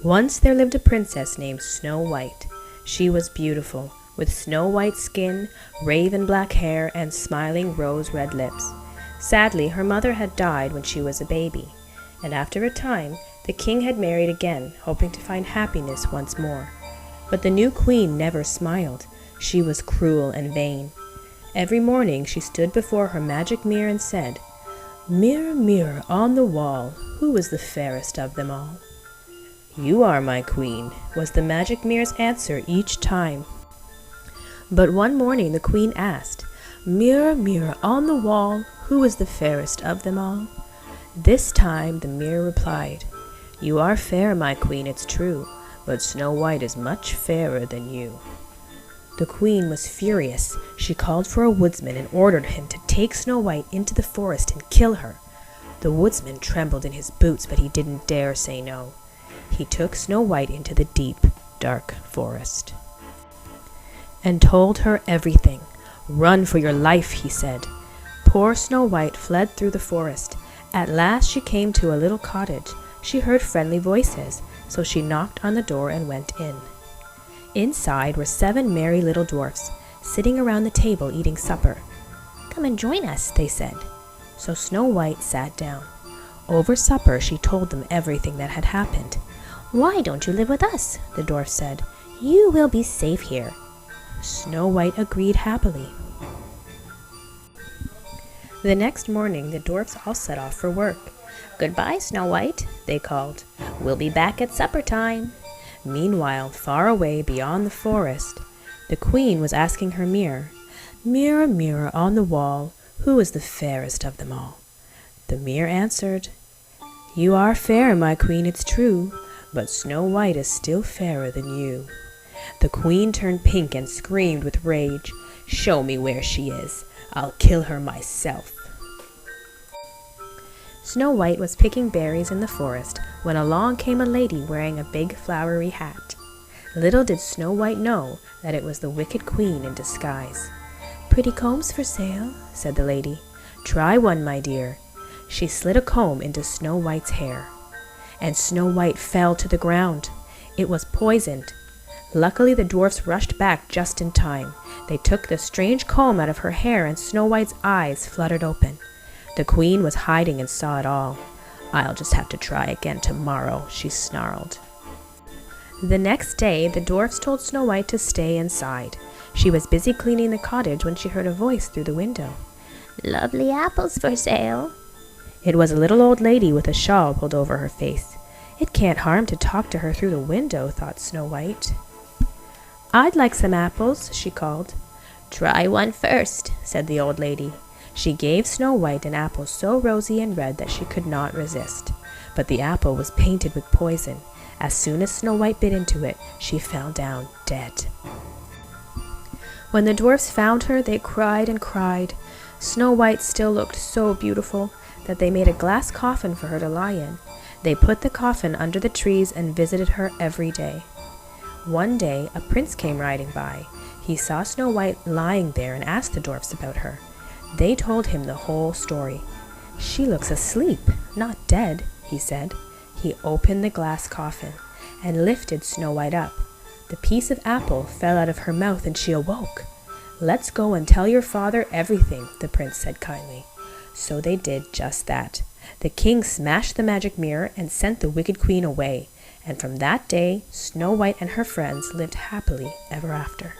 Once there lived a princess named Snow White. She was beautiful, with snow-white skin, raven-black hair, and smiling rose-red lips. Sadly, her mother had died when she was a baby, and after a time, the king had married again, hoping to find happiness once more. But the new queen never smiled. She was cruel and vain. Every morning she stood before her magic mirror and said, "Mirror, mirror on the wall, who is the fairest of them all?" "You are, my queen," was the magic mirror's answer each time. But one morning the queen asked, "Mirror, mirror on the wall, who is the fairest of them all?" This time the mirror replied, "You are fair, my queen, it's true, but Snow White is much fairer than you." The queen was furious. She called for a woodsman and ordered him to take Snow White into the forest and kill her. The woodsman trembled in his boots, but he didn't dare say no. He took Snow White into the deep, dark forest and told her everything. "Run for your life," he said. Poor Snow White fled through the forest. At last she came to a little cottage. She heard friendly voices, so she knocked on the door and went in. Inside were 7 merry little dwarfs, sitting around the table eating supper. "Come and join us," they said. So Snow White sat down. Over supper she told them everything that had happened. "Why don't you live with us?" the dwarfs said. "You will be safe here." Snow White agreed happily. The next morning the dwarfs all set off for work. "Goodbye, Snow White," they called. "We'll be back at supper time." Meanwhile, far away beyond the forest, the queen was asking her mirror, "Mirror, mirror on the wall, who is the fairest of them all?" The mirror answered, "You are fair, my queen, it's true, but Snow White is still fairer than you." The queen turned pink and screamed with rage, "Show me where she is. I'll kill her myself." Snow White was picking berries in the forest when along came a lady wearing a big flowery hat. Little did Snow White know that it was the wicked queen in disguise. "Pretty combs for sale," said the lady. "Try one, my dear." She slid a comb into Snow White's hair, and Snow White fell to the ground. It was poisoned. Luckily the dwarfs rushed back just in time. They took the strange comb out of her hair, and Snow White's eyes fluttered open. The queen was hiding and saw it all. "I'll just have to try again tomorrow," she snarled. The next day the dwarfs told Snow White to stay inside. She was busy cleaning the cottage when she heard a voice through the window. "Lovely apples for sale." It was a little old lady with a shawl pulled over her face. It can't harm to talk to her through the window, thought Snow White. "I'd like some apples," she called. "Try one first," said the old lady. She gave Snow White an apple so rosy and red that she could not resist. But the apple was painted with poison. As soon as Snow White bit into it, she fell down dead. When the dwarfs found her, they cried and cried. Snow White still looked so beautiful that they made a glass coffin for her to lie in. They put the coffin under the trees and visited her every day. One day, a prince came riding by. He saw Snow White lying there and asked the dwarfs about her. They told him the whole story. "She looks asleep, not dead," he said. He opened the glass coffin and lifted Snow White up. The piece of apple fell out of her mouth and she awoke. "Let's go and tell your father everything," the prince said kindly. So they did just that. The king smashed the magic mirror and sent the wicked queen away. And from that day, Snow White and her friends lived happily ever after.